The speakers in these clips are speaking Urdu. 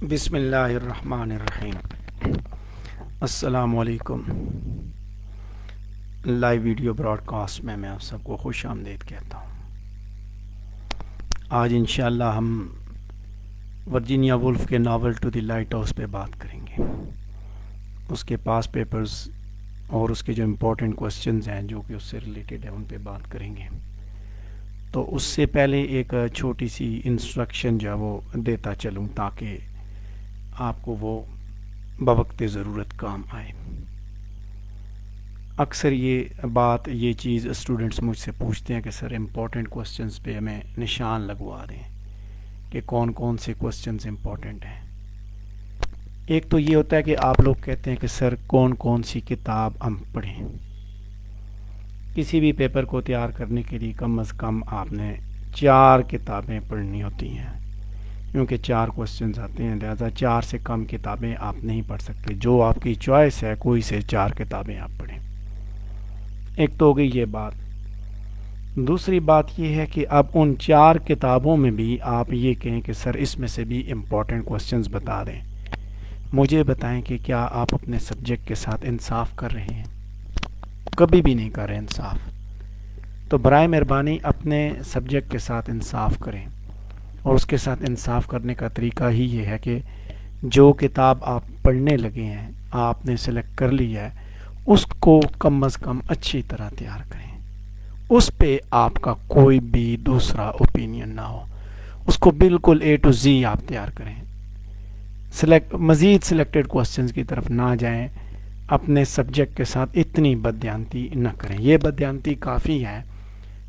بسم اللہ الرحمن الرحیم۔ السلام علیکم۔ لائیو ویڈیو براڈ کاسٹ میں آپ سب کو خوش آمدید کہتا ہوں۔ آج انشاءاللہ ہم ورجینیا وولف کے novel To the Lighthouse پہ بات کریں گے، اس کے پاس پیپرز اور اس کے جو امپورٹنٹ کوسچنز ہیں جو کہ اس سے ریلیٹڈ ہیں ان پہ بات کریں گے۔ تو اس سے پہلے ایک چھوٹی سی انسٹرکشن جو ہے وہ دیتا چلوں تاکہ آپ کو وہ بوقت ضرورت کام آئے۔ اکثر یہ چیز اسٹوڈنٹس مجھ سے پوچھتے ہیں کہ سر امپورٹنٹ کوسچنز پہ ہمیں نشان لگوا دیں کہ کون کون سے کوسچنز امپورٹنٹ ہیں۔ ایک تو یہ ہوتا ہے کہ آپ لوگ کہتے ہیں کہ سر کون کون سی کتاب ہم پڑھیں۔ کسی بھی پیپر کو تیار کرنے کے لیے کم از کم آپ نے 4 کتابیں پڑھنی ہوتی ہیں، کیونکہ 4 کوسچنز آتے ہیں، لہذا 4 سے کم کتابیں آپ نہیں پڑھ سکتے۔ جو آپ کی چوائس ہے کوئی سے 4 کتابیں آپ پڑھیں۔ ایک تو ہو گئی یہ بات۔ دوسری بات یہ ہے کہ اب ان 4 کتابوں میں بھی آپ یہ کہیں کہ سر اس میں سے بھی امپورٹنٹ کوسچنز بتا دیں۔ مجھے بتائیں کہ کیا آپ اپنے سبجیکٹ کے ساتھ انصاف کر رہے ہیں؟ کبھی بھی نہیں کر رہے انصاف۔ تو برائے مہربانی اپنے سبجیکٹ کے ساتھ انصاف کریں، اور اس کے ساتھ انصاف کرنے کا طریقہ ہی یہ ہے کہ جو کتاب آپ پڑھنے لگے ہیں، آپ نے سلیکٹ کر لی ہے، اس کو کم از کم اچھی طرح تیار کریں۔ اس پہ آپ کا کوئی بھی دوسرا اوپینین نہ ہو، اس کو بالکل A to Z آپ تیار کریں۔ مزید سلیکٹڈ کوسچنز کی طرف نہ جائیں، اپنے سبجیکٹ کے ساتھ اتنی بددیانتی نہ کریں۔ یہ بددیانتی کافی ہے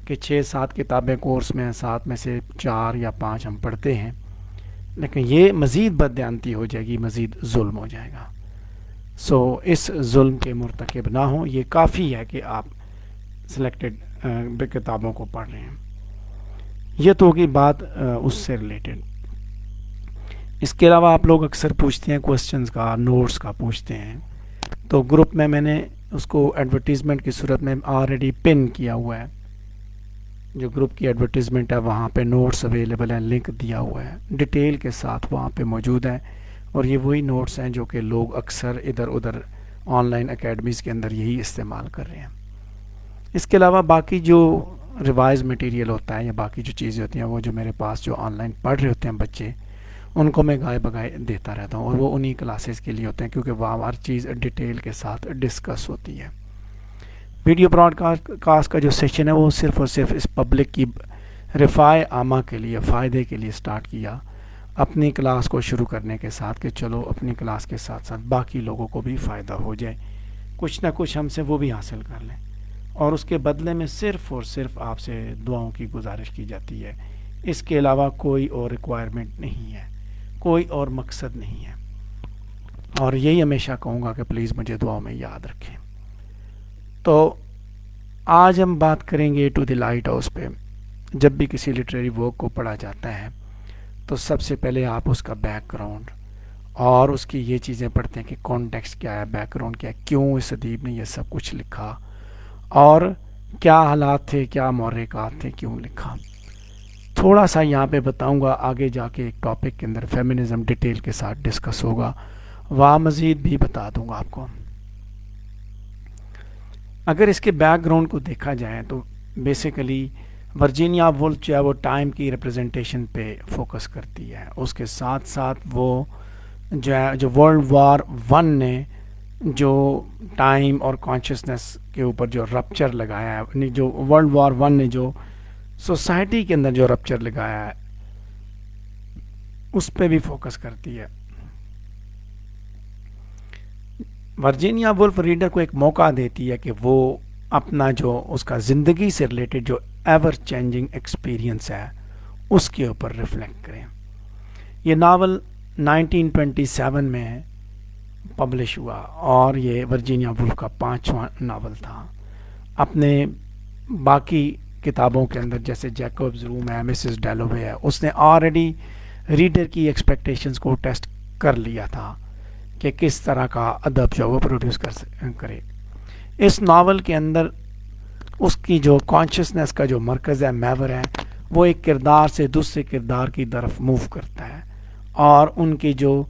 کہ 6-7 کتابیں کورس میں ہیں، 7 میں سے 4 یا 5 ہم پڑھتے ہیں، لیکن یہ مزید بددیانتی ہو جائے گی، مزید ظلم ہو جائے گا۔ اس ظلم کے مرتکب نہ ہوں، یہ کافی ہے کہ آپ سلیکٹڈ کتابوں کو پڑھ رہے ہیں۔ یہ تو ہوگی بات اس سے ریلیٹڈ۔ اس کے علاوہ آپ لوگ اکثر پوچھتے ہیں کوسچنز کا، نوٹس کا پوچھتے ہیں، تو گروپ میں نے اس کو ایڈورٹیزمنٹ کی صورت میں آلریڈی پن کیا ہوا ہے۔ جو گروپ کی ایڈورٹیزمنٹ ہے وہاں پہ نوٹس اویلیبل ہیں، لنک دیا ہوا ہے، ڈیٹیل کے ساتھ وہاں پہ موجود ہیں، اور یہ وہی نوٹس ہیں جو کہ لوگ اکثر ادھر ادھر آن لائن اکیڈمیز کے اندر یہی استعمال کر رہے ہیں۔ اس کے علاوہ باقی جو ریوائز مٹیریل ہوتا ہے یا باقی جو چیزیں ہوتی ہیں، وہ جو میرے پاس جو آن لائن پڑھ رہے ہوتے ہیں بچے، ان کو میں گائے بگائے دیتا رہتا ہوں، اور وہ انہی کلاسز کے لیے ہوتے ہیں، کیونکہ وہاں ہر چیز ڈیٹیل کے ساتھ ڈسکس ہوتی ہے۔ ویڈیو براڈ کاسٹ کا جو سیشن ہے وہ صرف اور صرف اس پبلک کی رفاع عامہ کے لیے، فائدے کے لیے سٹارٹ کیا، اپنی کلاس کو شروع کرنے کے ساتھ، کہ چلو اپنی کلاس کے ساتھ ساتھ باقی لوگوں کو بھی فائدہ ہو جائے، کچھ نہ کچھ ہم سے وہ بھی حاصل کر لیں، اور اس کے بدلے میں صرف اور صرف آپ سے دعاؤں کی گزارش کی جاتی ہے۔ اس کے علاوہ کوئی اور ریکوائرمنٹ نہیں ہے، کوئی اور مقصد نہیں ہے، اور یہی ہمیشہ کہوں گا کہ پلیز مجھے دعاؤں میں یاد رکھیں۔ تو آج ہم بات کریں گے ٹو دی لائٹ ہاؤس پہ۔ جب بھی کسی لٹریری ورک کو پڑھا جاتا ہے تو سب سے پہلے آپ اس کا بیک گراؤنڈ اور اس کی یہ چیزیں پڑھتے ہیں کہ کانٹیکسٹ کیا ہے، بیک گراؤنڈ کیا ہے، کیوں اس ادیب نے یہ سب کچھ لکھا، اور کیا حالات تھے، کیا محرکات تھے، کیوں لکھا۔ تھوڑا سا یہاں پہ بتاؤں گا، آگے جا کے ایک ٹاپک کے اندر فیمنزم ڈیٹیل کے ساتھ ڈسکس ہوگا، وہاں مزید بھی بتا دوں گا آپ کو۔ اگر اس کے بیک گراؤنڈ کو دیکھا جائے تو بیسیکلی ورجینیا وولف جو ہے وہ ٹائم کی ریپرزنٹیشن پہ فوکس کرتی ہے، اس کے ساتھ ساتھ وہ جو ورلڈ وار 1 نے جو ٹائم اور کانشیسنس کے اوپر جو رپچر لگایا ہے، جو ورلڈ وار 1 نے جو سوسائٹی کے اندر جو رپچر لگایا ہے، اس پہ بھی فوکس کرتی ہے۔ ورجینیا وولف ریڈر کو ایک موقع دیتی ہے کہ وہ اپنا جو اس کا زندگی سے ریلیٹڈ جو ایور چینجنگ ایکسپیرینس ہے اس کے اوپر ریفلیکٹ کریں۔ یہ ناول 1927 میں پبلش ہوا، اور یہ ورجینیا وولف کا 5واں ناول تھا۔ اپنے باقی کتابوں کے اندر جیسے جیکوبز روم ہے، مسز ڈیلوے ہے، اس نے آلریڈی ریڈر کی ایکسپیکٹیشنز کو ٹیسٹ کر لیا تھا کہ کس طرح کا ادب جو وہ پروڈیوس کرے۔ اس ناول کے اندر اس کی جو کانشیسنس کا جو مرکز ہے، محور ہے، وہ ایک کردار سے دوسرے کردار کی طرف موو کرتا ہے، اور ان کی جو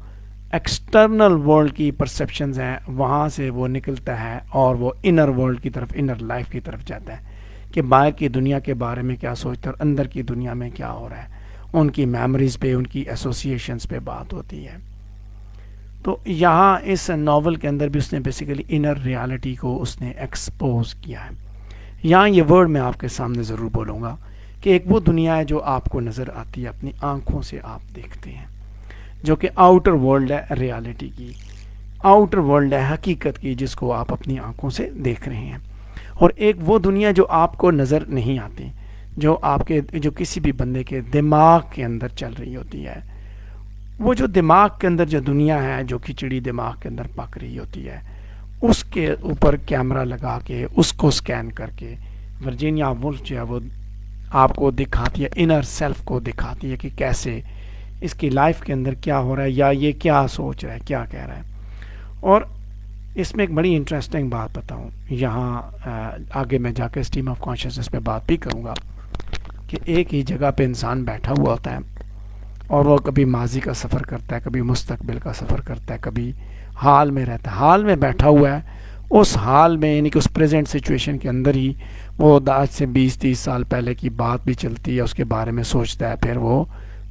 ایکسٹرنل ورلڈ کی پرسیپشنز ہیں وہاں سے وہ نکلتا ہے اور وہ انر ورلڈ کی طرف، انر لائف کی طرف جاتا ہے کہ باہر کی دنیا کے بارے میں کیا سوچتا ہے اور اندر کی دنیا میں کیا ہو رہا ہے. ان کی میموریز پہ، ان کی ایسوسیشنز پہ بات ہوتی ہے. تو یہاں اس ناول کے اندر بھی اس نے بیسیکلی انر ریالٹی کو اس نے ایکسپوز کیا ہے. یہاں یہ ورڈ میں آپ کے سامنے ضرور بولوں گا کہ ایک وہ دنیا ہے جو آپ کو نظر آتی ہے، اپنی آنکھوں سے آپ دیکھتے ہیں، جو کہ آؤٹر ورلڈ ہے ریالٹی کی، آؤٹر ورلڈ ہے حقیقت کی، جس کو آپ اپنی آنکھوں سے دیکھ رہے ہیں. اور ایک وہ دنیا جو آپ کو نظر نہیں آتی، جو آپ کے، جو کسی بھی بندے کے دماغ کے اندر چل رہی ہوتی ہے. وہ جو دماغ کے اندر جو دنیا ہے، جو کھچڑی دماغ کے اندر پک رہی ہوتی ہے، اس کے اوپر کیمرہ لگا کے اس کو سکین کر کے ورجینیا وولف جو ہے وہ آپ کو دکھاتی ہے، انر سیلف کو دکھاتی ہے کہ کیسے اس کی لائف کے اندر کیا ہو رہا ہے، یا یہ کیا سوچ رہا ہے، کیا کہہ رہا ہے. اور اس میں ایک بڑی انٹرسٹنگ بات بتاؤں، یہاں آگے میں جا کے اسٹریم آف کانشیسنس پہ بات بھی کروں گا کہ ایک ہی جگہ پہ انسان بیٹھا ہوا ہوتا ہے اور وہ کبھی ماضی کا سفر کرتا ہے، کبھی مستقبل کا سفر کرتا ہے، کبھی حال میں رہتا ہے. حال میں بیٹھا ہوا ہے، اس حال میں یعنی کہ اس پریزنٹ سچویشن کے اندر ہی وہ آج سے 20-30 سال پہلے کی بات بھی چلتی ہے، اس کے بارے میں سوچتا ہے، پھر وہ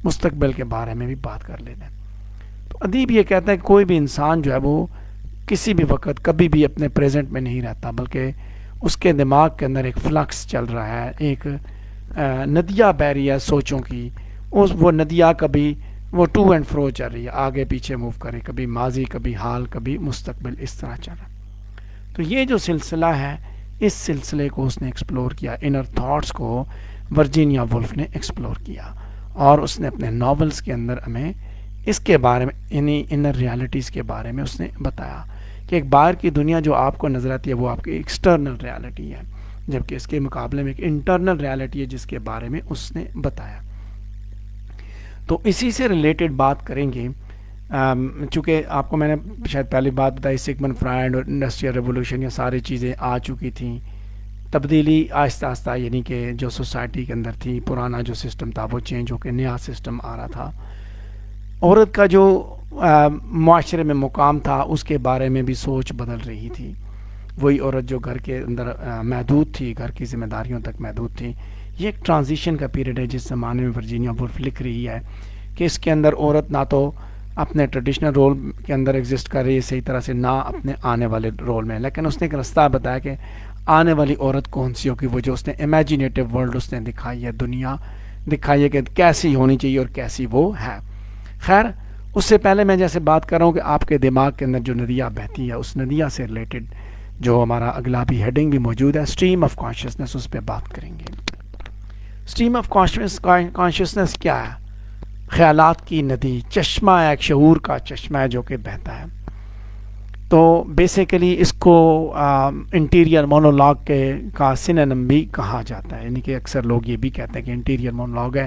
مستقبل کے بارے میں بھی بات کر لیتا ہے. تو ادیب یہ کہتا ہے کہ کوئی بھی انسان جو ہے وہ کسی بھی وقت کبھی بھی اپنے پریزنٹ میں نہیں رہتا، بلکہ اس کے دماغ کے اندر ایک فلکس چل رہا ہے، ایک ندیاں بہہ رہی ہے سوچوں کی. وہ ندیاں کبھی وہ ٹو اینڈ فرو چل رہی ہے، آگے پیچھے موو کرے، کبھی ماضی، کبھی حال، کبھی مستقبل، اس طرح چل رہا ہے. تو یہ جو سلسلہ ہے، اس سلسلے کو اس نے ایکسپلور کیا، انر تھاٹس کو ورجینیا وولف نے ایکسپلور کیا، اور اس نے اپنے ناولز کے اندر ہمیں اس کے بارے میں، یعنی انر ریالٹیز کے بارے میں اس نے بتایا کہ ایک باہر کی دنیا جو آپ کو نظر آتی ہے وہ آپ کی ایکسٹرنل ریالٹی ہے، جبکہ اس کے مقابلے میں ایک انٹرنل ریالٹی ہے جس کے بارے میں اس نے بتایا. تو اسی سے ریلیٹڈ بات کریں گے، چونکہ آپ کو میں نے شاید پہلی بات بتائی، سگمنڈ فرائیڈ اور انڈسٹریل ریولوشن، یہ ساری چیزیں آ چکی تھیں. تبدیلی آہستہ آہستہ، یعنی کہ جو سوسائٹی کے اندر تھی، پرانا جو سسٹم تھا وہ چینج ہو کے نیا سسٹم آ رہا تھا. عورت کا جو معاشرے میں مقام تھا اس کے بارے میں بھی سوچ بدل رہی تھی. وہی عورت جو گھر کے اندر محدود تھی، گھر کی ذمہ داریوں تک محدود تھی. یہ ایک ٹرانزیشن کا پیریڈ ہے جس زمانے میں ورجینیا وولف لکھ رہی ہے کہ اس کے اندر عورت نہ تو اپنے ٹریڈیشنل رول کے اندر ایگزسٹ کر رہی ہے صحیح طرح سے، نہ اپنے آنے والے رول میں. لیکن اس نے ایک رستہ بتایا کہ آنے والی عورت کون سی ہوگی، وہ جو اس نے امیجینیٹو ورلڈ اس نے دکھائی ہے، دنیا دکھائی ہے کہ کیسی ہونی چاہیے اور کیسی وہ ہے. خیر، اس سے پہلے میں جیسے بات کر رہا ہوں کہ آپ کے دماغ کے اندر جو ندیاں بہتی ہے، اس ندیاں سے ریلیٹڈ جو ہمارا اگلا بھی ہیڈنگ بھی موجود ہے، اسٹریم آف کانشیسنس، اس پہ بات کریں گے. اسٹریم آف کانشیسنس کیا ہے؟ خیالات کی ندی، چشمہ ہے، ایک شعور کا چشمہ ہے جو کہ بہتا ہے. تو بیسیکلی اس کو انٹیریئر مونولاگ کا سینونیم بھی کہا جاتا ہے، یعنی کہ اکثر لوگ یہ بھی کہتے ہیں کہ انٹیریئر مونولاگ ہے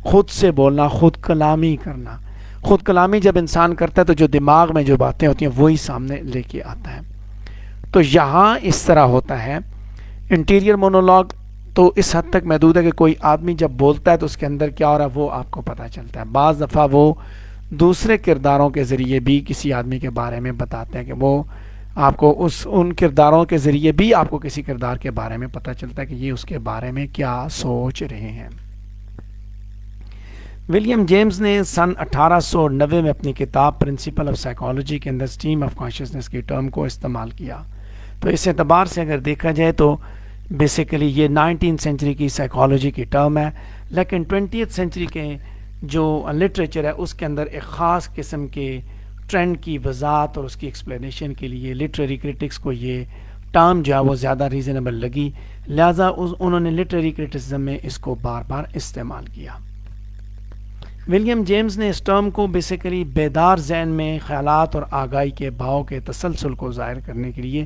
خود سے بولنا، خود کلامی کرنا. خود کلامی جب انسان کرتا ہے تو جو دماغ میں جو باتیں ہوتی ہیں وہی سامنے لے کے آتا ہے. تو یہاں اس طرح ہوتا ہے، انٹیریئر مونولاگ تو اس حد تک محدود ہے کہ کوئی آدمی جب بولتا ہے تو اس کے اندر کیا ہو رہا ہے وہ آپ کو پتہ چلتا ہے. بعض دفعہ وہ دوسرے کرداروں کے ذریعے بھی کسی آدمی کے بارے میں بتاتے ہیں کہ وہ آپ کو ان کرداروں کے ذریعے بھی آپ کو کسی کردار کے بارے میں پتہ چلتا ہے کہ یہ اس کے بارے میں کیا سوچ رہے ہیں. ولیم جیمز نے سن 1890 میں اپنی کتاب پرنسپل آف سائیکالوجی کے اندر اسٹریم آف کانشیسنس کی ٹرم کو استعمال کیا. تو اس اعتبار سے اگر دیکھا جائے تو بیسیکلی یہ 19 سینچری کی سائیکالوجی کی ٹرم ہے، لیکن 20th سینچری کے جو لٹریچر ہے اس کے اندر ایک خاص قسم کے ٹرینڈ کی وضاحت اور اس کی ایکسپلینیشن کے لیے لٹریری کرٹکس کو یہ ٹرم جو ہے وہ زیادہ ریزنیبل لگی، لہٰذا انہوں نے لٹریری کرٹیسزم میں اس کو بار بار استعمال کیا. ولیم جیمز نے اس ٹرم کو بیسیکلی بیدار ذہن میں خیالات اور آگاہی کے بہاؤ کے تسلسل کو ظاہر کرنے کے لیے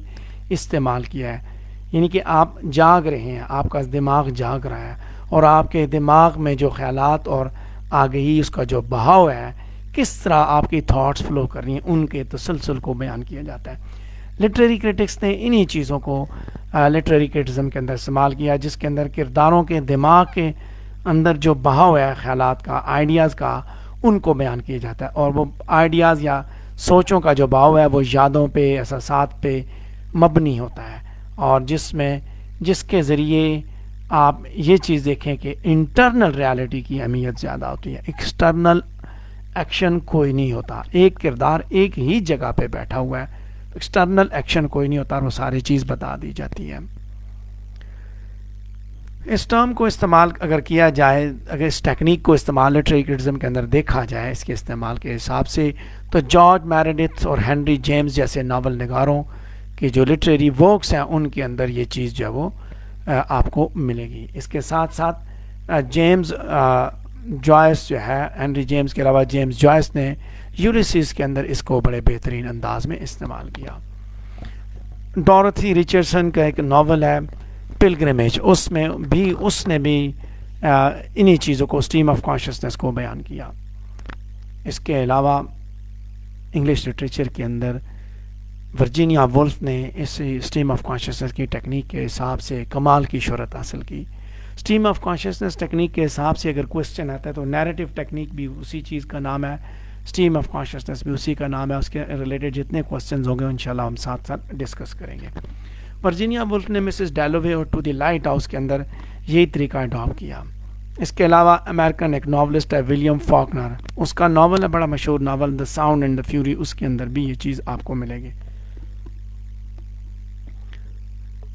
استعمال کیا ہے. یعنی کہ آپ جاگ رہے ہیں، آپ کا دماغ جاگ رہا ہے، اور آپ کے دماغ میں جو خیالات اور آگہی اس کا جو بہاؤ ہے، کس طرح آپ کی تھاٹس فلو کر رہی ہیں، ان کے تسلسل کو بیان کیا جاتا ہے. لٹریری کرٹکس نے انہی چیزوں کو لٹریری کرٹیسزم کے اندر استعمال کیا، جس کے اندر کرداروں کے دماغ کے اندر جو بہاؤ ہے خیالات کا، آئیڈیاز کا، ان کو بیان کیا جاتا ہے، اور وہ آئیڈیاز یا سوچوں کا جو باؤ ہے وہ یادوں پہ، احساسات پہ مبنی ہوتا ہے، اور جس کے ذریعے آپ یہ چیز دیکھیں کہ انٹرنل ریالٹی کی اہمیت زیادہ ہوتی ہے، ایکسٹرنل ایکشن کوئی نہیں ہوتا، ایک کردار ایک ہی جگہ پہ بیٹھا ہوا ہے، ایکسٹرنل ایکشن کوئی نہیں ہوتا، اور وہ ساری چیز بتا دی جاتی ہے۔ اس ٹرم کو استعمال اگر کیا جائے، اگر اس ٹیکنیک کو استعمال لٹریری کرٹیسزم کے اندر دیکھا جائے اس کے استعمال کے حساب سے، تو جارج میریڈتھ اور ہنری جیمز جیسے ناول نگاروں کے جو لٹریری ورکس ہیں ان کے اندر یہ چیز جو ہے وہ آپ کو ملے گی۔ اس کے ساتھ ساتھ جیمز جوائس جو ہے، ہنری جیمز کے علاوہ جیمز جوائس نے یولیسیس کے اندر اس کو بڑے بہترین انداز میں استعمال کیا۔ ڈورتھی ریچرڈسن کا ایک ناول ہے پلگرمیج، اس نے بھی انہی چیزوں کو، اسٹریم آف کانشسنس کو بیان کیا۔ اس کے علاوہ انگلش لٹریچر کے اندر ورجینیا وولف نے اس اسٹریم آف کانشسنس کی ٹیکنیک کے حساب سے کمال کی شہرت حاصل کی۔ اسٹریم آف کانشسنس ٹیکنیک کے حساب سے اگر کوشچن آتا ہے تو نیریٹو ٹیکنیک بھی اسی چیز کا نام ہے، اسٹریم آف کانشسنس بھی اسی کا نام ہے، اس کے ریلیٹڈ جتنے کوشچنز ہوں گے انشاءاللہ ہم ساتھ ساتھ ڈسکس کریں گے۔ ورجینیا وولف نے مسز ڈیلوے اور ٹو دی لائٹ ہاؤس کے اندر یہی طریقہ اڈاپٹ کیا۔ اس کے علاوہ امریکن ایک ناولسٹ ہے ولیم فاکنر، اس کا ناول ہے بڑا مشہور novel the sound and the fury, اس کے اندر بھی یہ چیز آپ کو ملے گی۔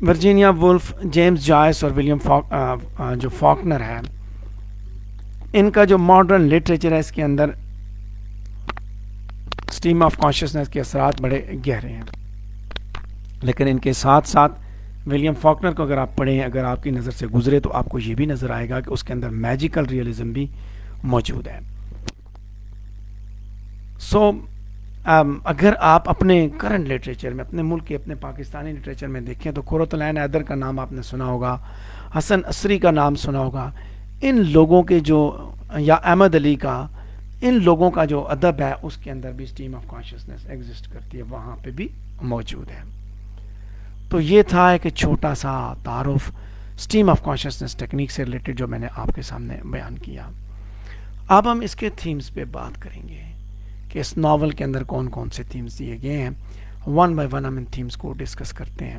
ورجینیا وولف، جیمز جوائس اور ولیم جو فاکنر ہے، ان کا جو ماڈرن لٹریچر ہے اس کے اندر اسٹریم آف کانشسنس کے اثرات بڑے گہرے ہیں، لیکن ان کے ساتھ ساتھ ولیم فاکنر کو اگر آپ پڑھیں، اگر آپ کی نظر سے گزرے تو آپ کو یہ بھی نظر آئے گا کہ اس کے اندر میجیکل ریئلزم بھی موجود ہے۔ اگر آپ اپنے کرنٹ لٹریچر میں، اپنے ملک کے، اپنے پاکستانی لٹریچر میں دیکھیں تو قرۃ العین حیدر کا نام آپ نے سنا ہوگا، حسن عصری کا نام سنا ہوگا، ان لوگوں کے جو، یا احمد علی کا، ان لوگوں کا جو ادب ہے اس کے اندر بھی اسٹریم آف کانشسنس ایگزسٹ کرتی ہے، وہاں پہ بھی موجود ہے۔ تو یہ تھا ایک چھوٹا سا تعارف اسٹریم آف کانشسنس ٹیکنیک سے ریلیٹڈ جو میں نے آپ کے سامنے بیان کیا۔ اب ہم اس کے تھیمز پہ بات کریں گے کہ اس ناول کے اندر کون کون سے تھیمز دیے گئے ہیں، ون بائی ون ہم ان تھیمز کو ڈسکس کرتے ہیں۔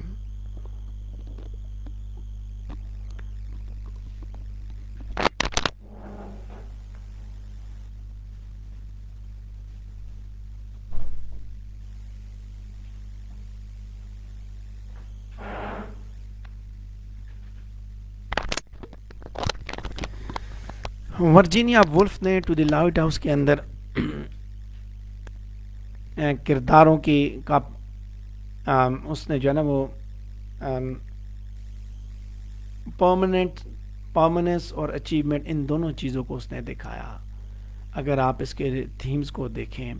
ورجینیا وولف نے ٹو دی لائٹ ہاؤس کے اندر کرداروں کی اس نے جو ہے نا وہ پرماننس اور اچیومنٹ، ان دونوں چیزوں کو اس نے دکھایا۔ اگر آپ اس کے تھیمز کو دیکھیں،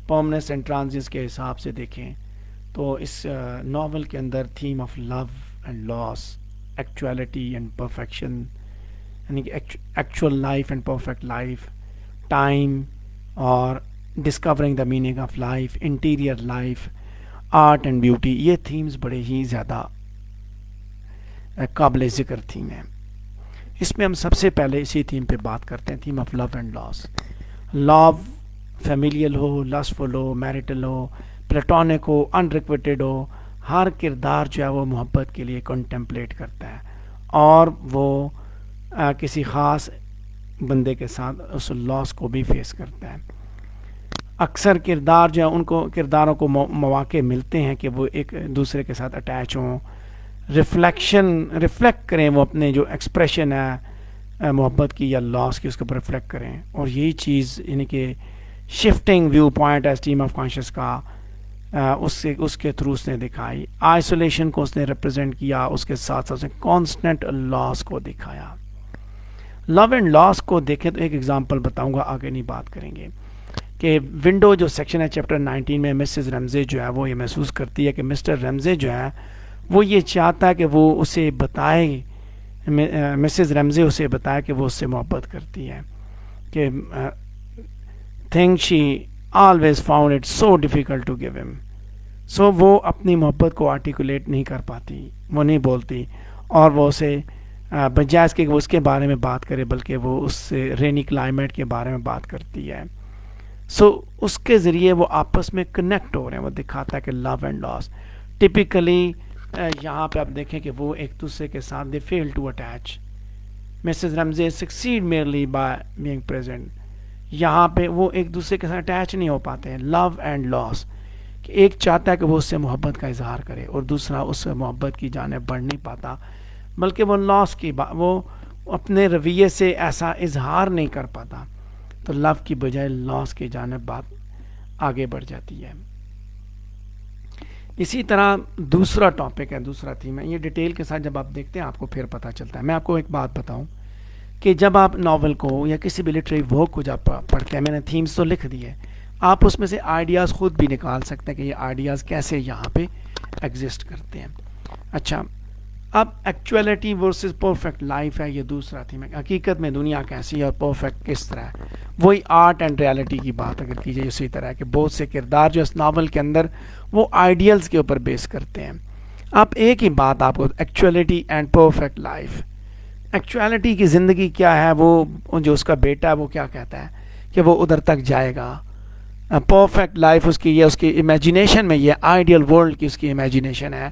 پرماننس اینڈ ٹرانزینس کے حساب سے دیکھیں تو اس ناول کے اندر theme of love and loss, actuality and perfection, یعنی کہ actual life and perfect life, time اور discovering the meaning of life, interior life, art and beauty, یہ تھیمز بڑے ہی زیادہ قابل ذکر تھیم ہیں۔ اس میں ہم سب سے پہلے اسی تھیم پہ بات کرتے ہیں، theme of love and loss. Love familial ہو، لسفل ہو، میریٹل ہو، پلیٹونک ہو، انریکویٹڈ ہو، ہر کردار جو ہے وہ محبت کے لیے کنٹمپلیٹ کرتا ہے، اور وہ کسی خاص بندے کے ساتھ اس لاس کو بھی فیس کرتا ہے۔ اکثر کردار جو ہے ان کو، کرداروں کو مواقع ملتے ہیں کہ وہ ایک دوسرے کے ساتھ اٹیچ ہوں، ریفلیکٹ کریں، وہ اپنے جو ایکسپریشن ہے محبت کی یا لاس کی اس کے اوپر ریفلیکٹ کریں، اور یہی چیز یعنی کہ شفٹنگ ویو پوائنٹ ہے اسٹریم آف کانشس کا، اس کے تھرو اس نے دکھائی۔ آئسولیشن کو اس نے ریپرزینٹ کیا، اس کے ساتھ ساتھ اس نے کانسٹنٹ لاس کو دکھایا۔ لو اینڈ لاس کو دیکھیں تو ایک ایگزامپل بتاؤں گا، آگے نہیں بات کریں گے، کہ ونڈو جو سیکشن ہے چیپٹر 19 میں مسز رمزے جو ہے وہ یہ محسوس کرتی ہے کہ مسٹر رمزے جو ہے وہ یہ چاہتا ہے کہ وہ اسے بتائے، مسز رمزے اسے بتائے کہ وہ اس سے محبت کرتی ہے، کہ think she always found it so difficult to give him, so وہ اپنی محبت کو آرٹیکولیٹ نہیں کر پاتی، وہ نہیں بولتی، اور وہ اسے بجائے اس کے وہ اس کے بارے میں بات کرے بلکہ وہ اس سے رینی کلائمیٹ کے بارے میں بات کرتی ہے. سو اس کے ذریعے وہ آپس میں کنیکٹ ہو رہے ہیں. وہ دکھاتا ہے کہ لو اینڈ لاس ٹپیکلی یہاں پہ آپ دیکھیں کہ وہ ایک دوسرے کے ساتھ they fail to attach. Mrs Ramsay succeed merely by being present. یہاں پہ وہ ایک دوسرے کے ساتھ اٹیچ نہیں ہو پاتے ہیں. لو اینڈ لاس کہ ایک چاہتا ہے کہ وہ اس سے محبت کا اظہار کرے اور دوسرا اس سے محبت کی جانب بڑھ نہیں پاتا بلکہ وہ لاس کی وہ اپنے رویے سے ایسا اظہار نہیں کر پاتا. تو لو کی بجائے لاس کی جانب بات آگے بڑھ جاتی ہے. اسی طرح دوسرا ٹاپک ہے, دوسرا تھیم ہے. یہ ڈیٹیل کے ساتھ جب آپ دیکھتے ہیں آپ کو پھر پتہ چلتا ہے. میں آپ کو ایک بات بتاؤں کہ جب آپ ناول کو یا کسی بھی لٹریری ورک کو جب پڑھتے ہیں, میں نے تھیمز تو لکھ دی ہے, آپ اس میں سے آئیڈیاز خود بھی نکال سکتے ہیں کہ یہ آئیڈیاز کیسے یہاں پہ ایگزسٹ کرتے ہیں. اچھا, اب ایکچولیٹی ورسز پرفیکٹ لائف ہے, یہ دوسرا تھیم ہے. حقیقت میں دنیا کیسی ہے اور پرفیکٹ کس طرح ہے. وہی آرٹ اینڈ ریالٹی کی بات اگر کی جائے اسی طرح کہ بہت سے کردار جو اس ناول کے اندر وہ آئیڈیلز کے اوپر بیس کرتے ہیں. آپ ایک ہی بات آپ کو ایکچولیٹی اینڈ پرفیکٹ لائف, ایکچولیٹی کی زندگی کیا ہے, وہ جو اس کا بیٹا ہے وہ کیا کہتا ہے کہ وہ ادھر تک جائے گا. پرفیکٹ لائف اس کی یہ اس کی امیجینیشن میں, یہ آئیڈیل ورلڈ کی اس کی امیجینیشن ہے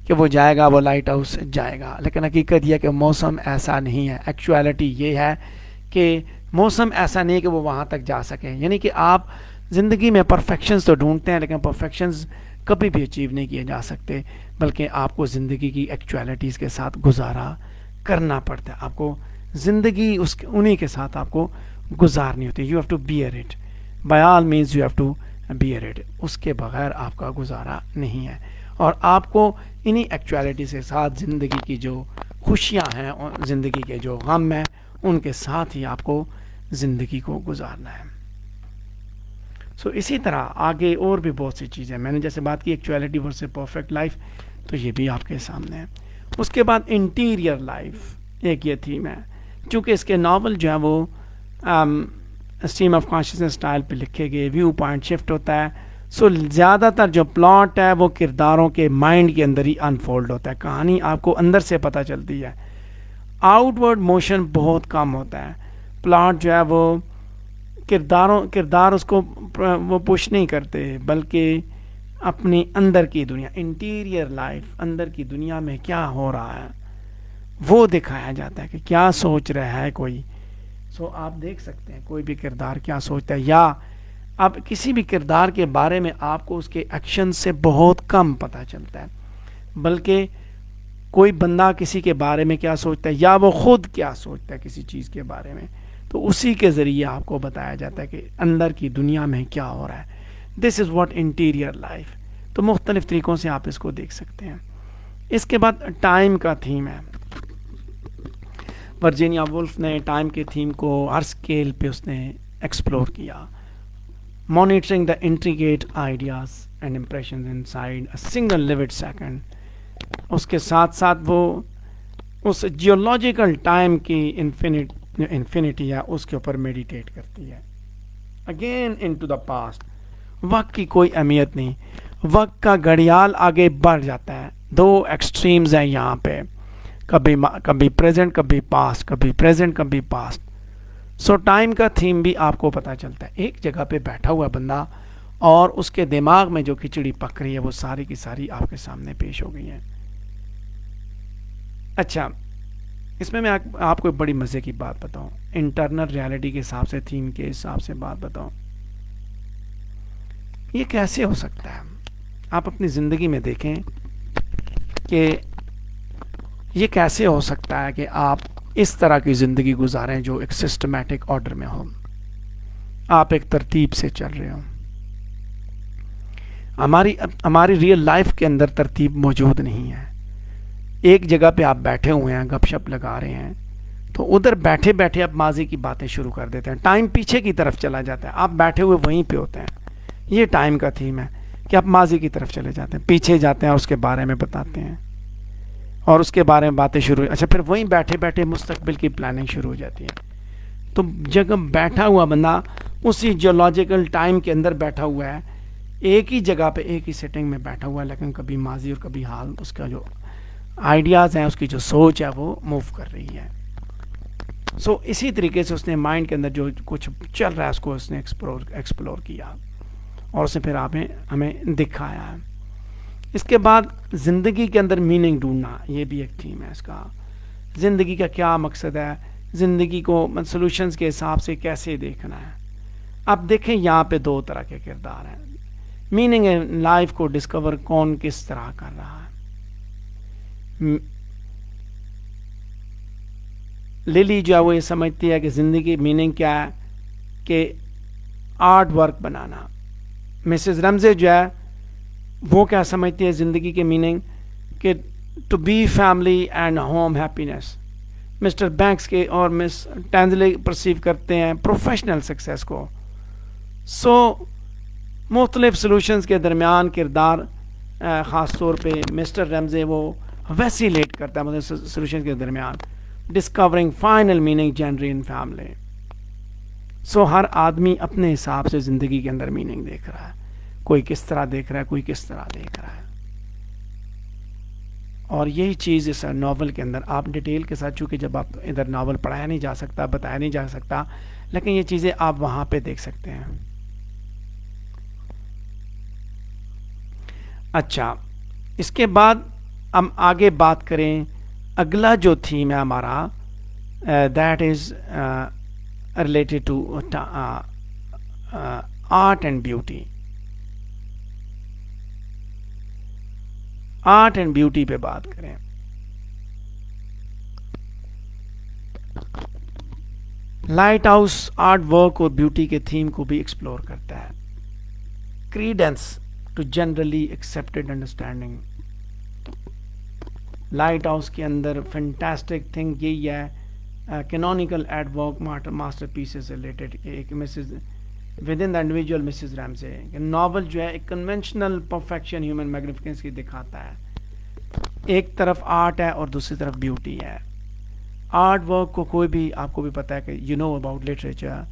کہ وہ جائے گا, وہ لائٹ ہاؤس جائے گا. لیکن حقیقت یہ کہ موسم ایسا نہیں ہے. ایکچولیٹی یہ ہے کہ موسم ایسا نہیں ہے کہ وہ وہاں تک جا سکیں. یعنی کہ آپ زندگی میں پرفیکشنز تو ڈھونڈتے ہیں لیکن پرفیکشنز کبھی بھی اچیو نہیں کیے جا سکتے, بلکہ آپ کو زندگی کی ایکچولیٹیز کے ساتھ گزارا کرنا پڑتا ہے. آپ کو زندگی انہی کے ساتھ آپ کو گزارنی ہوتی ہے. You have to bear it, by all means you have to bear it. اس کے بغیر آپ کا گزارا نہیں ہے. اور آپ کو انہی ایکچولیٹی کے ساتھ زندگی کی جو خوشیاں ہیں, زندگی کے جو غم ہیں, ان کے ساتھ ہی آپ کو زندگی کو گزارنا ہے. سو اسی طرح آگے اور بھی بہت سی چیزیں, میں نے جیسے بات کی ایکچولیٹی ورسز پرفیکٹ لائف, تو یہ بھی آپ کے سامنے ہے. اس کے بعد انٹیریئر لائف ایک یہ تھیم ہے. چونکہ اس کے ناول جو ہے وہ اسٹریم آف کانشیسنس اسٹائل پہ لکھے گئے, ویو پوائنٹ شفٹ ہوتا ہے. سو زیادہ تر جو پلاٹ ہے وہ کرداروں کے مائنڈ کے اندر ہی انفولڈ ہوتا ہے. کہانی آپ کو اندر سے پتہ چلتی ہے, آؤٹ ورڈ موشن بہت کم ہوتا ہے. پلاٹ جو ہے وہ کردار اس کو وہ پش نہیں کرتے, بلکہ اپنی اندر کی دنیا, انٹیریئر لائف, اندر کی دنیا میں کیا ہو رہا ہے وہ دکھایا جاتا ہے کہ کیا سوچ رہا ہے کوئی. سو آپ دیکھ سکتے ہیں کوئی بھی کردار کیا سوچتا ہے, یا اب کسی بھی کردار کے بارے میں آپ کو اس کے ایکشن سے بہت کم پتہ چلتا ہے, بلکہ کوئی بندہ کسی کے بارے میں کیا سوچتا ہے یا وہ خود کیا سوچتا ہے کسی چیز کے بارے میں, تو اسی کے ذریعے آپ کو بتایا جاتا ہے کہ اندر کی دنیا میں کیا ہو رہا ہے. دس از واٹ انٹیریئر لائف. تو مختلف طریقوں سے آپ اس کو دیکھ سکتے ہیں. اس کے بعد ٹائم کا تھیم ہے. ورجینیا وولف نے ٹائم کے تھیم کو ہر اسکیل پہ اس نے ایکسپلور کیا. Monitoring the intricate ideas and impressions inside a single lived second. اس کے ساتھ ساتھ وہ اس جیولوجیکل ٹائم کی انفینٹی ہے اس کے اوپر میڈیٹیٹ کرتی ہے. Again into the past. وقت کی کوئی اہمیت نہیں, وقت کا گھڑیال آگے بڑھ جاتا ہے. دو ایکسٹریمز ہیں یہاں پہ, کبھی پریزنٹ کبھی پاسٹ, کبھی پریزنٹ کبھی پاسٹ. سو ٹائم کا تھیم بھی آپ کو پتہ چلتا ہے. ایک جگہ پہ بیٹھا ہوا بندہ اور اس کے دماغ میں جو کھچڑی پک رہی ہے وہ ساری کی ساری آپ کے سامنے پیش ہو گئی ہیں. اچھا, اس میں آپ کو بڑی مزے کی بات بتاؤں, انٹرنل ریالٹی کے حساب سے, تھیم کے حساب سے بات بتاؤں. یہ کیسے ہو سکتا ہے؟ آپ اپنی زندگی میں دیکھیں کہ یہ کیسے ہو سکتا ہے کہ آپ اس طرح کی زندگی گزاریں جو ایک سسٹمیٹک آرڈر میں ہو, آپ ایک ترتیب سے چل رہے ہوں. ہماری ریئل لائف کے اندر ترتیب موجود نہیں ہے. ایک جگہ پہ آپ بیٹھے ہوئے ہیں, گپ شپ لگا رہے ہیں, تو ادھر بیٹھے بیٹھے آپ ماضی کی باتیں شروع کر دیتے ہیں. ٹائم پیچھے کی طرف چلا جاتا ہے, آپ بیٹھے ہوئے وہیں پہ ہوتے ہیں. یہ ٹائم کا تھیم ہے کہ آپ ماضی کی طرف چلے جاتے ہیں, پیچھے جاتے ہیں, اس کے بارے میں بتاتے ہیں اور اس کے بارے میں باتیں شروع. اچھا, پھر وہیں بیٹھے بیٹھے مستقبل کی پلاننگ شروع ہو جاتی ہے. تو جگہ بیٹھا ہوا بندہ اسی جیولوجیکل ٹائم کے اندر بیٹھا ہوا ہے, ایک ہی جگہ پہ ایک ہی سیٹنگ میں بیٹھا ہوا ہے, لیکن کبھی ماضی اور کبھی حال اس کا جو آئیڈیاز ہیں، اس کی جو سوچ ہے وہ موو کر رہی ہے. سو اسی طریقے سے اس نے مائنڈ کے اندر جو کچھ چل رہا ہے اس کو اس نے ایکسپلور کیا اور اسے پھر آپ نے ہمیں دکھایا ہے. اس کے بعد زندگی کے اندر میننگ ڈھونڈنا، یہ بھی ایک تھیم ہے اس کا. زندگی کا کیا مقصد ہے، زندگی کو سولوشنز کے حساب سے کیسے دیکھنا ہے. اب دیکھیں یہاں پہ دو طرح کے کردار ہیں. میننگ لائف کو ڈسکور کون کس طرح کر رہا ہے. للی جو ہے وہ یہ سمجھتی ہے کہ زندگی میننگ کیا ہے کہ آرٹ ورک بنانا. مسز رمزے جو ہے وہ کیا سمجھتی ہے زندگی کے میننگ کہ to be family and home happiness. Mr Banks کے اور مس ٹینزلے پرسیو کرتے ہیں پروفیشنل سکسیس کو. سو مختلف سلوشنز کے درمیان کردار خاص طور پہ مسٹر رمزے وہ ویسیلیٹ کرتا ہے مطلب سلوشنز کے درمیان ڈسکورنگ فائنل میننگ جنری ان فیملی. سو ہر آدمی اپنے حساب سے زندگی کے اندر میننگ دیکھ رہا ہے. کوئی کس طرح دیکھ رہا ہے، کوئی کس طرح دیکھ رہا ہے. اور یہی چیز اس ناول کے اندر آپ ڈیٹیل کے ساتھ، چونکہ جب آپ ادھر ناول پڑھایا نہیں جا سکتا، بتایا نہیں جا سکتا، لیکن یہ چیزیں آپ وہاں پہ دیکھ سکتے ہیں. اچھا، اس کے بعد ہم آگے بات کریں. اگلا جو تھیم ہے ہمارا that is related to art and beauty. Art and beauty پہ بات کریں. لائٹ ہاؤس آرٹ ورک اور بیوٹی کے تھیم کو بھی ایکسپلور کرتا ہے. Credence to generally accepted understanding. Lighthouse کے اندر فینٹاسٹک تھنگ یہی ہے کینونیکل ایڈ ورک ماسٹر پیسز ریلیٹڈ ایک Mrs with in the individual Mrs Ramsay. Novel جو ہے ایک کنونشنل پرفیکشن ہیومن میگنیفیکینس کی دکھاتا ہے. ایک طرف آرٹ ہے اور دوسری طرف بیوٹی ہے. آرٹ ورک کو کوئی بھی آپ کو بھی پتہ ہے کہ you know about literature,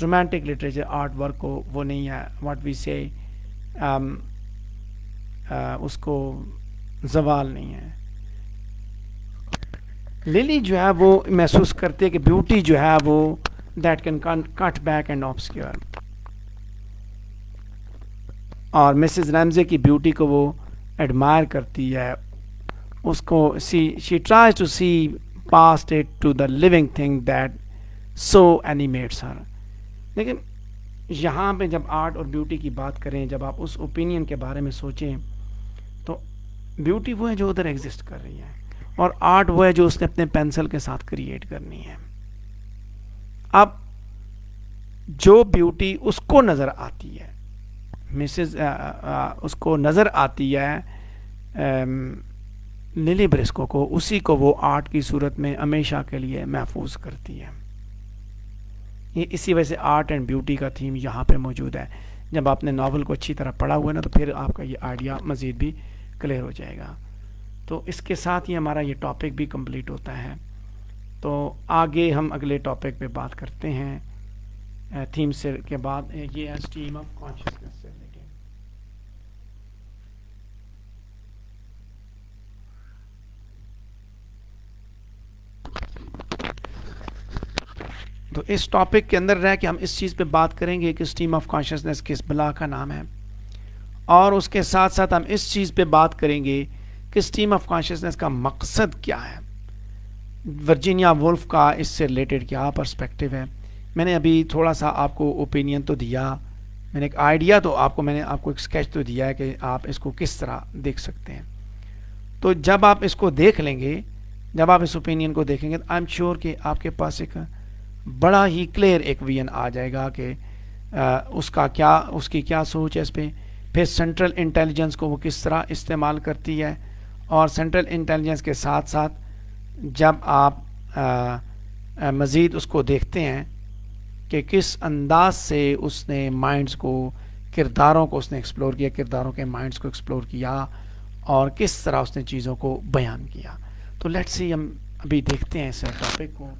romantic literature artwork کو وہ نہیں ہے واٹ وی سے اس کو زوال نہیں ہے. للی جو ہے وہ محسوس کرتی ہے کہ بیوٹی جو ہے وہ that can cut back and obscure. اور مسز رمزے کی بیوٹی کو وہ ایڈمائر کرتی ہے. اس کو she tries to see past it to the living thing that so animates her. لیکن یہاں پہ جب آرٹ اور بیوٹی کی بات کریں، جب آپ اس اوپینین کے بارے میں سوچیں تو بیوٹی وہ ہے جو ادھر ایگزسٹ کر رہی ہے اور آرٹ وہ ہے جو اس نے اپنے پینسل کے ساتھ کریٹ کرنی ہے. اب جو بیوٹی اس کو نظر آتی ہے، مسز اس کو نظر آتی ہے للی برسکو کو، اسی کو وہ آرٹ کی صورت میں ہمیشہ کے لیے محفوظ کرتی ہے. یہ اسی وجہ سے آرٹ اینڈ بیوٹی کا تھیم یہاں پہ موجود ہے. جب آپ نے ناول کو اچھی طرح پڑھا ہوا ہے نا تو پھر آپ کا یہ آئیڈیا مزید بھی کلیئر ہو جائے گا. تو اس کے ساتھ ہی ہمارا یہ ٹاپک بھی کمپلیٹ ہوتا ہے. تو آگے ہم اگلے ٹاپک پہ بات کرتے ہیں. تھیم سے کے بعد یہ ہے اسٹریم آف کانشیسنس سے. تو اس ٹاپک کے اندر رہ کے ہم اس چیز پہ بات کریں گے کہ اسٹریم آف کانشیسنس کس بلا کا نام ہے، اور اس کے ساتھ ساتھ ہم اس چیز پہ بات کریں گے کہ اسٹریم آف کانشیسنس کا مقصد کیا ہے. ورجینیا وولف کا اس سے ریلیٹڈ کیا پرسپیکٹو ہے. میں نے ابھی تھوڑا سا آپ کو اوپینین تو دیا، میں نے ایک آئیڈیا تو میں نے آپ کو ایک اسکیچ تو دیا ہے کہ آپ اس کو کس طرح دیکھ سکتے ہیں. تو جب آپ اس کو دیکھ لیں گے، جب آپ اس اوپینین کو دیکھیں گے تو آئی ایم شیور کہ آپ کے پاس ایک بڑا ہی کلیئر ایک ویژن آ جائے گا کہ اس کی کیا سوچ ہے اس پہ. پھر سینٹرل انٹیلیجنس کو وہ کس طرح استعمال کرتی ہے، اور سینٹرل انٹیلیجنس کے ساتھ ساتھ جب آپ مزید اس کو دیکھتے ہیں کہ کس انداز سے اس نے مائنڈس کو، کرداروں کو اس نے ایکسپلور کیا، کرداروں کے مائنڈس کو ایکسپلور کیا، اور کس طرح اس نے چیزوں کو بیان کیا. تو لیٹس سی ہم ابھی دیکھتے ہیں اس ٹاپک کو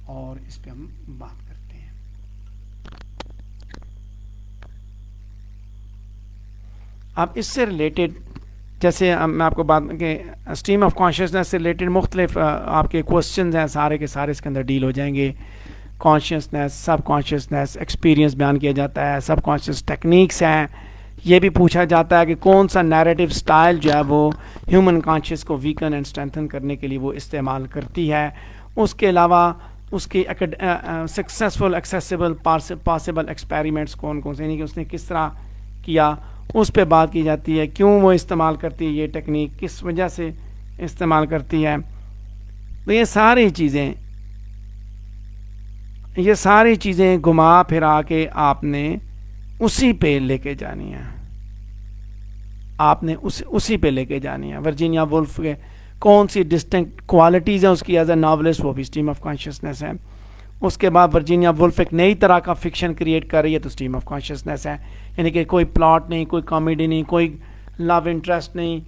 اور اس پہ ہم بات کرتے ہیں. اب اس سے ریلیٹڈ جیسے میں آپ کو بات کہ اسٹریم آف کانشیسنس سے ریلیٹڈ مختلف آپ کے کوشچنز ہیں، سارے کے سارے اس کے اندر ڈیل ہو جائیں گے. کانشیسنس، سب کانشیسنس، ایکسپیرینس بیان کیا جاتا ہے، سب کانشیس ٹیکنیکس ہیں. یہ بھی پوچھا جاتا ہے کہ کون سا نیریٹو سٹائل جو ہے وہ ہیومن کانشیس کو ویکن اینڈ اسٹرینتھن کرنے کے لیے وہ استعمال کرتی ہے. اس کے علاوہ اس کی سکسیزفل ایکسیسیبل پاسبل ایکسپیریمنٹس کون کون سے، یعنی کہ اس نے کس طرح کیا، اس پہ بات کی جاتی ہے. کیوں وہ استعمال کرتی ہے یہ ٹیکنیک، کس وجہ سے استعمال کرتی ہے. تو یہ ساری چیزیں گھما پھرا کے آپ نے اسی پہ لے کے جانی ہے، آپ نے اسی پہ لے کے جانی ہے. ورجینیا وولف کے کون سی ڈسٹنکٹ کوالٹیز ہیں اس کی ایز اے ناولسٹ، وہ بھی اسٹریم آف کانشیسنس ہے. اس کے بعد ورجینیا وولف ایک نئی طرح کا فکشن کریٹ کر رہی ہے تو اسٹریم آف کانشیسنس ہے. یعنی کہ کوئی پلاٹ نہیں، کوئی کامیڈی نہیں، کوئی لو انٹرسٹ نہیں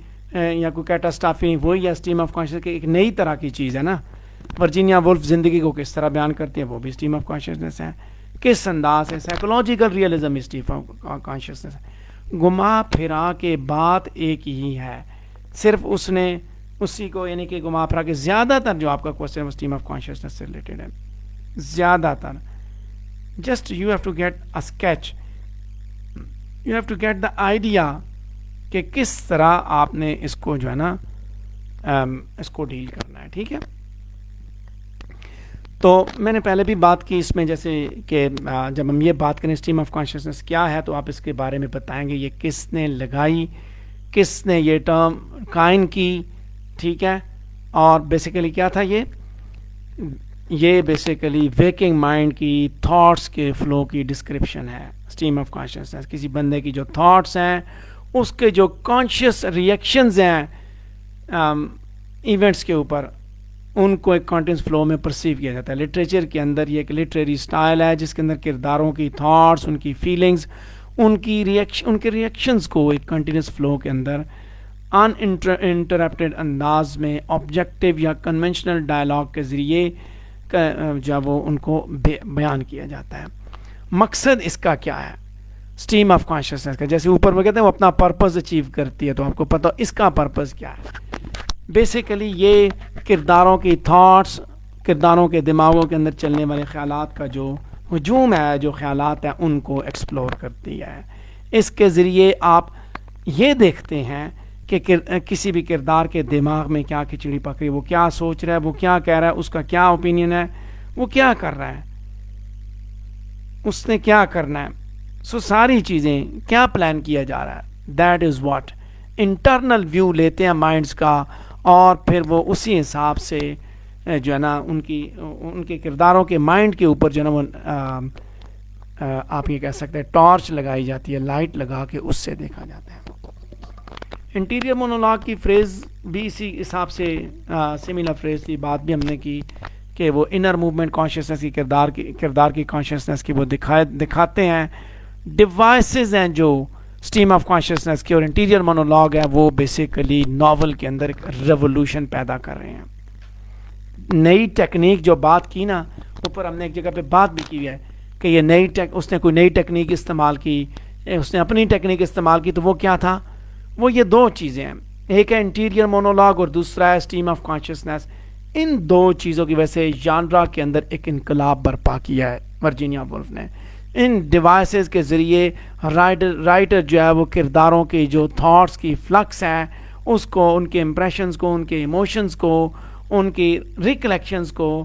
یا کوئی کیٹاسٹرافی نہیں، وہی ہے اسٹریم آف کانشیسنس کی ایک نئی طرح کی چیز ہے نا. ورجینیا وولف زندگی کو کس طرح بیان کرتی ہے وہ بھی اسٹریم آف کانشیسنس ہے. کس انداز سے psychological realism stream of consciousness ہے. گھما پھرا کے بات ایک ہی ہے، صرف اس نے اسی کو یعنی کہ گھما پھرا کے زیادہ تر جو آپ کا کوشچن ہے اسٹریم آف کانشیسنس سے ریلیٹڈ ہے. زیادہ تر just you have to get a sketch, you have to get the idea کہ کس طرح آپ نے اس کو جو ہے نا اس کو ڈیل کرنا ہے. ٹھیک ہے، تو میں نے پہلے بھی بات کی اس میں، جیسے کہ جب ہم یہ بات کریں اسٹریم آف کانشیسنس کیا ہے تو آپ اس کے بارے میں بتائیں گے یہ کس نے لگائی، کس نے یہ ٹرم قائم کی. ٹھیک ہے، اور بیسیکلی کیا تھا یہ بیسیکلی ویکنگ مائنڈ کی تھاٹس کے فلو کی ڈسکرپشن ہے. اسٹریم آف کانشیسنس کسی بندے کی جو تھاٹس ہیں، اس کے جو کانشیس ریئیکشنز ہیں ایونٹس کے اوپر، ان کو ایک کانٹینس فلو میں پرسیو کیا جاتا ہے. لٹریچر کے اندر یہ ایک لٹریری سٹائل ہے جس کے اندر کرداروں کی تھاٹس، ان کی فیلنگز، ان کے ریئیکشنز کو ایک کنٹینیوس فلو کے اندر ان انٹرپٹیڈ انداز میں آبجیکٹیو یا کنونشنل ڈائلاگ کے ذریعے جب وہ ان کو بیان کیا جاتا ہے. مقصد اس کا کیا ہے اسٹریم آف کانشیسنس کا؟ جیسے اوپر وہ کہتے ہیں وہ اپنا پرپز اچیو کرتی ہے، تو آپ کو پتہ اس کا پرپز کیا ہے. بیسیکلی یہ کرداروں کی تھاٹس، کرداروں کے دماغوں کے اندر چلنے والے خیالات کا جو ہجوم ہے، جو خیالات ہیں ان کو ایکسپلور کرتی ہے. اس کے ذریعے آپ یہ دیکھتے ہیں کہ کسی بھی کردار کے دماغ میں کیا کھچڑی پک رہی ہے، وہ کیا سوچ رہا ہے، وہ کیا کہہ رہا ہے، اس کا کیا اوپینین ہے، وہ کیا کر رہا ہے، اس نے کیا کرنا ہے. ساری چیزیں کیا پلان کیا جا رہا ہے. That is what internal view لیتے ہیں مائنڈس کا، اور پھر وہ اسی حساب سے جو ہے نا ان کے کرداروں کے مائنڈ کے اوپر جو ہے نا وہ آپ یہ کہہ سکتے ہیں ٹارچ لگائی جاتی ہے، لائٹ لگا کے اس سے دیکھا جاتا ہے. انٹیریئر مونولاگ کی فریز بھی اسی حساب سے سملر فریز کی بات بھی ہم نے کی کہ وہ انر موومنٹ کانشیسنس کی کردار کی کانشیسنس کی وہ دکھاتے ہیں. ڈیوائسز ہیں جو اسٹریم آف کانشیسنس کی اور انٹیریئر مونولاگ ہے وہ بیسیکلی ناول کے اندر ایک ریولوشن پیدا کر رہے ہیں. نئی ٹیکنیک جو بات کی نا اوپر ہم نے ایک جگہ پہ بات بھی کی ہے کہ یہ اس نے کوئی نئی ٹیکنیک استعمال کی، اس نے اپنی ٹیکنیک استعمال کی، تو وہ کیا تھا؟ وہ یہ دو چیزیں ہیں، ایک ہے انٹیریئر مونولاگ اور دوسرا ہے اسٹریم آف کانشیسنس. ان دو چیزوں کی وجہ سے ژانرا کے اندر ایک انقلاب برپا کیا ہے ورجینیا وولف نے. ان ڈیوائسز کے ذریعے رائٹر جو ہے وہ کرداروں کی جو تھاٹس کی فلکس ہیں اس کو، ان کے امپریشنز کو، ان کے ایموشنز کو، ان کی ریکلیکشنز کو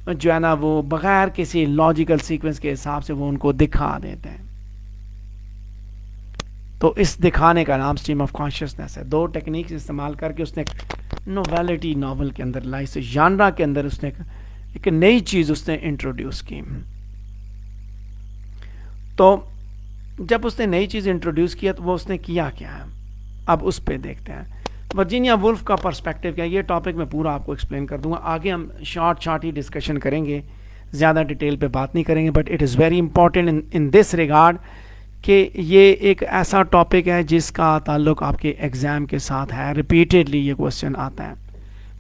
جو ہے نا وہ بغیر کسی لاجیکل سیکوینس کے حساب سے وہ ان کو دکھا دیتے ہیں. تو اس دکھانے کا نام اسٹریم آف کانشیسنس ہے. دو ٹیکنیکس استعمال کر کے اس نے نوویلٹی ناول کے اندر لائی، سے ژانرا کے اندر اس نے ایک نئی چیز اس نے انٹروڈیوس کی. تو جب اس نے نئی چیز انٹروڈیوس کیا تو وہ اس نے کیا ہے، اب اس پہ دیکھتے ہیں. ورجینیا وولف کا پرسپیکٹیو کیا ہے، یہ ٹاپک میں پورا آپ کو ایکسپلین کر دوں گا. آگے ہم شارٹ ہی ڈسکشن کریں گے، زیادہ ڈیٹیل پہ بات نہیں کریں گے. But it is very important in this regard کہ یہ ایک ایسا ٹاپک ہے جس کا تعلق آپ کے ایگزام کے ساتھ ہے. ریپیٹیڈلی یہ کوسچن آتا ہے.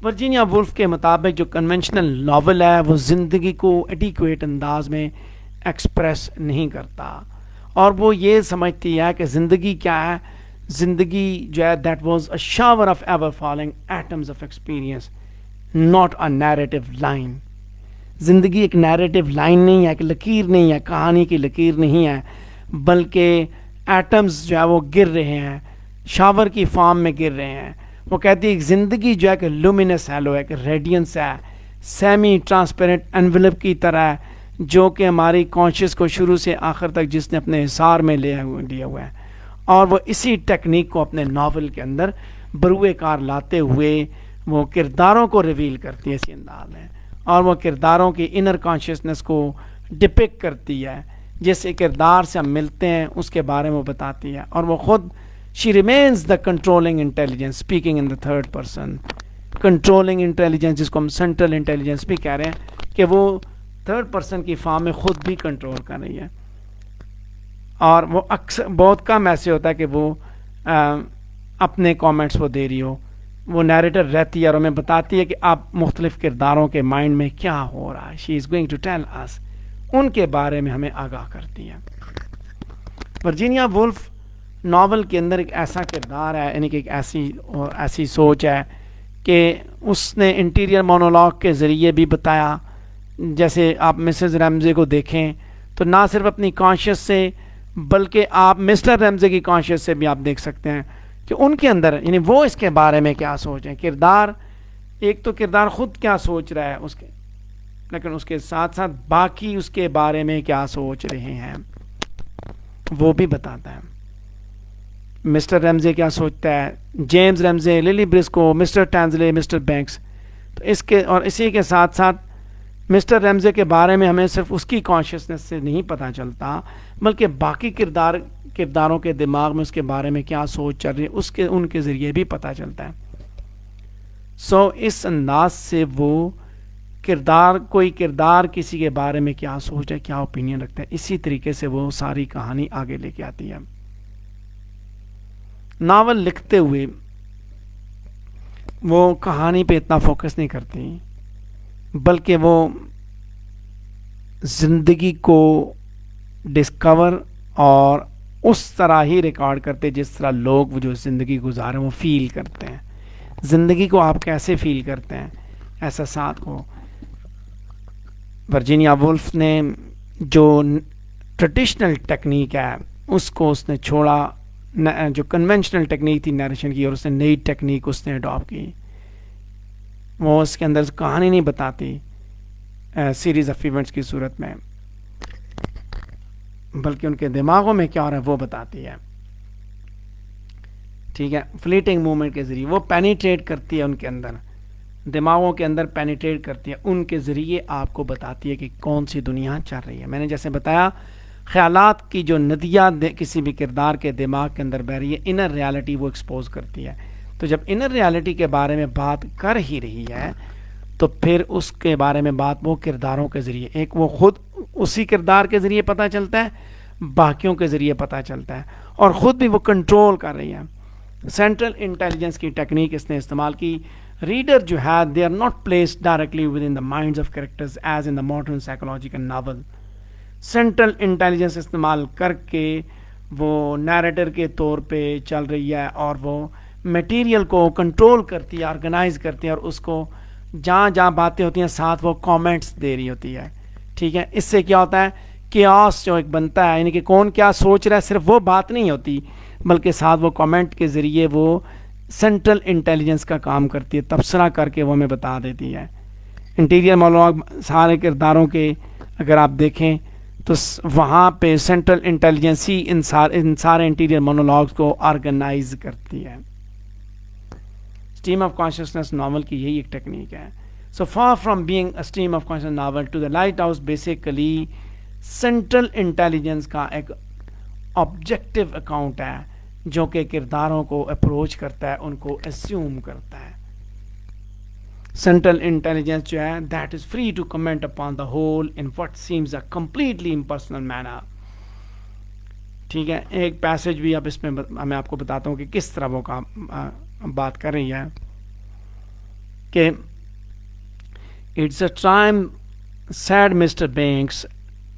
ورجینیا وولف کے مطابق جو کنونشنل ناول ہے وہ زندگی کو ایڈیکویٹ انداز میں ایکسپریس نہیں کرتا، اور وہ یہ سمجھتی ہے کہ زندگی کیا ہے، زندگی جو ہے that was a shower of ever falling atoms of experience not a narrative line. زندگی ایک نیریٹو لائن نہیں ہے, ایک لکیر نہیں ہے, کہانی کی لکیر نہیں ہے, بلکہ ایٹمز جو ہے وہ گر رہے ہیں, شاور کی فارم میں گر رہے ہیں. وہ کہتی ہے کہ زندگی جو ہے کہ لومینس ہیلو ہے, کہ ریڈینس ہے, سیمی ٹرانسپیرنٹ انویلپ کی طرح ہے, جو کہ ہماری کانشیس کو شروع سے آخر تک جس نے اپنے حصار میں لیا ہوا ہے. اور وہ اسی ٹیکنیک کو اپنے ناول کے اندر بروئے کار لاتے ہوئے وہ کرداروں کو ریویل کرتی ہے اسی انداز میں, اور وہ کرداروں کی انر کانشیسنس کو ڈپک کرتی ہے. جس کردار سے ہم ملتے ہیں اس کے بارے میں وہ بتاتی ہے, اور وہ خود she remains the controlling intelligence speaking in the third person. Controlling intelligence جس کو ہم سینٹرل انٹیلیجنس بھی کہہ رہے ہیں, کہ وہ تھرڈ پرسن کی فارم میں خود بھی کنٹرول کر رہی ہے. اور وہ اکثر بہت کم ایسے ہوتا ہے کہ وہ اپنے کامنٹس وہ دے رہی ہو, وہ نیریٹر رہتی ہے اور ہمیں بتاتی ہے کہ اب مختلف کرداروں کے مائنڈ میں کیا ہو رہا ہے. She is going to tell us, ان کے بارے میں ہمیں آگاہ کرتی ہے. ورجینیا وولف ناول کے اندر ایک ایسا کردار ہے, یعنی کہ ایک ایسی سوچ ہے کہ اس نے انٹیریئر مونولوگ کے ذریعے بھی بتایا. جیسے آپ مسز ریمزے کو دیکھیں تو نہ صرف اپنی کانشیس سے بلکہ آپ مسٹر ریمزے کی کانشیس سے بھی آپ دیکھ سکتے ہیں کہ ان کے اندر یعنی وہ اس کے بارے میں کیا سوچیں. کردار ایک تو کردار خود کیا سوچ رہا ہے اس کے, لیکن اس کے ساتھ ساتھ باقی اس کے بارے میں کیا سوچ رہے ہیں وہ بھی بتاتا ہے. مسٹر ریمزے کیا سوچتا ہے, جیمز ریمزے, للی برسکو, مسٹر ٹینزلے, مسٹر بینکس. تو اس کے اور اسی کے ساتھ ساتھ مسٹر ریمزے کے بارے میں ہمیں صرف اس کی کانشیسنس سے نہیں پتہ چلتا, بلکہ باقی کرداروں کے دماغ میں اس کے بارے میں کیا سوچ چل رہی ہے ان کے ذریعے بھی پتہ چلتا ہے. اس انداز سے وہ کوئی کردار کسی کے بارے میں کیا سوچ ہے, کیا اوپینین رکھتا ہے, اسی طریقے سے وہ ساری کہانی آگے لے کے آتی ہے. ناول لکھتے ہوئے وہ کہانی پہ اتنا فوکس نہیں کرتی, بلکہ وہ زندگی کو ڈسکور اور اس طرح ہی ریکارڈ کرتے جس طرح لوگ جو زندگی گزارے وہ فیل کرتے ہیں. زندگی کو آپ کیسے فیل کرتے ہیں, احساسات کو. ورجینیا وولف نے جو ٹریڈیشنل ٹیکنیک ہے اس نے چھوڑا, جو کنونشنل ٹیکنیک تھی نیریشن کی, اور اس نے نئی ٹیکنیک اس نے اڈاپٹ کی. وہ اس کے اندر کہانی نہیں بتاتی سیریز آف ایونٹس کی صورت میں, بلکہ ان کے دماغوں میں کیا ہو رہا ہے وہ بتاتی ہے. ٹھیک ہے, فلیٹنگ مومنٹ کے ذریعے وہ پینیٹریٹ کرتی ہے ان کے اندر, دماغوں کے اندر پینیٹریٹ کرتی ہے, ان کے ذریعے آپ کو بتاتی ہے کہ کون سی دنیا چل رہی ہے. میں نے جیسے بتایا خیالات کی جو ندیاں کسی بھی کردار کے دماغ کے اندر بہ رہی ہے, انر ریالٹی وہ ایکسپوز کرتی ہے. تو جب انر ریالٹی کے بارے میں بات کر ہی رہی ہے تو پھر اس کے بارے میں بات وہ کرداروں کے ذریعے, ایک وہ خود اسی کردار کے ذریعے پتہ چلتا ہے, باقیوں کے ذریعے پتہ چلتا ہے, اور خود بھی وہ کنٹرول کر رہی ہے. سینٹرل انٹیلیجنس کی ٹیکنیک اس نے استعمال کی. ریڈر جو ہے they are not placed directly with in the minds of characters as in the modern psychological novel. Central intelligence استعمال کر کے وہ نیریٹر کے طور پہ چل رہی ہے, اور وہ میٹیریل کو کنٹرول کرتی ہے, آرگنائز کرتی ہے, اور اس کو جہاں جہاں باتیں ہوتی ہیں ساتھ وہ کامنٹس دے رہی ہوتی ہے. ٹھیک ہے, اس سے کیا ہوتا ہے, کیاس جو ایک بنتا ہے, یعنی کہ کون کیا سوچ رہا ہے صرف وہ بات نہیں ہوتی, بلکہ ساتھ وہ کامنٹ کے ذریعے وہ سینٹرل انٹیلیجنس کا کام کرتی ہے, تبصرہ کر کے وہ ہمیں بتا دیتی ہے. انٹیریئر مونولوگ سارے کرداروں کے اگر آپ دیکھیں تو وہاں پہ سینٹرل انٹیلیجنس ہی ان سارے انٹیریئر مونولوگس کو آرگنائز کرتی ہے. اسٹریم آف کانشیسنس ناول کی یہی ایک ٹیکنیک ہے. So far from being a stream of consciousness novel To the Lighthouse basically central intelligence کا ایک آبجیکٹو اکاؤنٹ ہے جو کہ کرداروں کو اپروچ کرتا ہے, ان کو اسیوم کرتا ہے. سینٹرل انٹیلیجنس جو ہے that is free to comment upon the whole in what seems a completely impersonal manner. ٹھیک ہے, ایک پیسج بھی اب اس میں میں آپ کو بتاتا ہوں کہ کس طرح وہ بات کر رہی ہے کہ it's a time said Mr Banks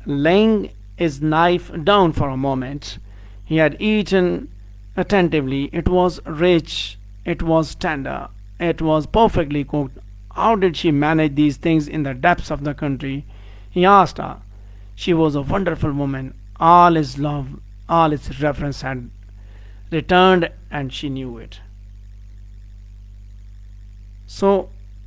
laying his knife down for a moment. He had eaten attentively. It was rich, it was tender, it was perfectly cooked. How did she manage these things in the depths of the country? He asked her. She was a wonderful woman. All his love, all its reverence had returned, and she knew it. So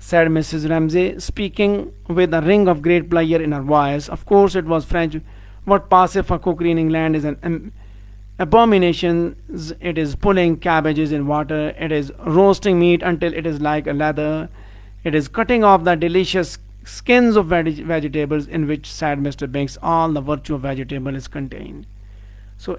said Mrs. Ramsay, speaking with a ring of great pleasure in her voice. Of course it was French. What passes for cookery in England is an abomination. It is pulling cabbages in water. It is roasting meat until it is like a leather. It is cutting off the delicious skins of vegetables, in which, said Mr. Binks, all the virtue of vegetable is contained. So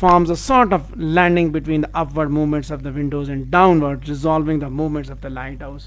forms a sort of landing between the upward movements of the windows and downward resolving the movements of the lighthouse.